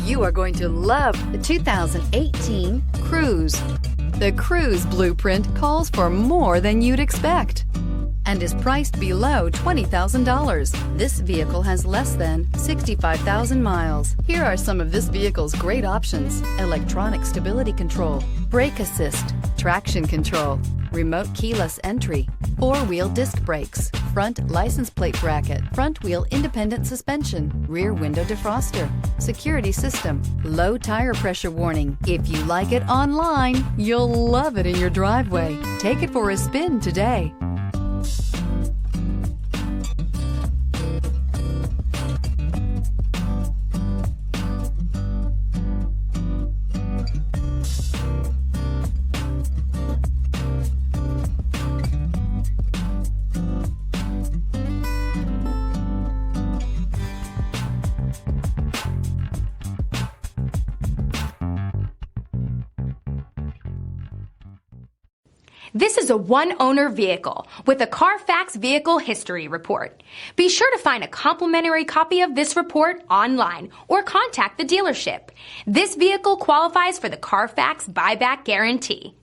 You are going to love the 2018 Cruze. The Cruze blueprint calls for more than you'd expect and is priced below $20,000. This vehicle has less than 65,000 miles. Here are some of this vehicle's great options: electronic stability control, brake assist, traction control, remote keyless entry, four-wheel disc brakes, front license plate bracket, front wheel independent suspension, rear window defroster, security system, low tire pressure warning. If you like it online, you'll love it in your driveway. Take it for a spin today. This is a one-owner vehicle with a Carfax Vehicle History Report. Be sure to find a complimentary copy of this report online or contact the dealership. This vehicle qualifies for the Carfax Buyback Guarantee.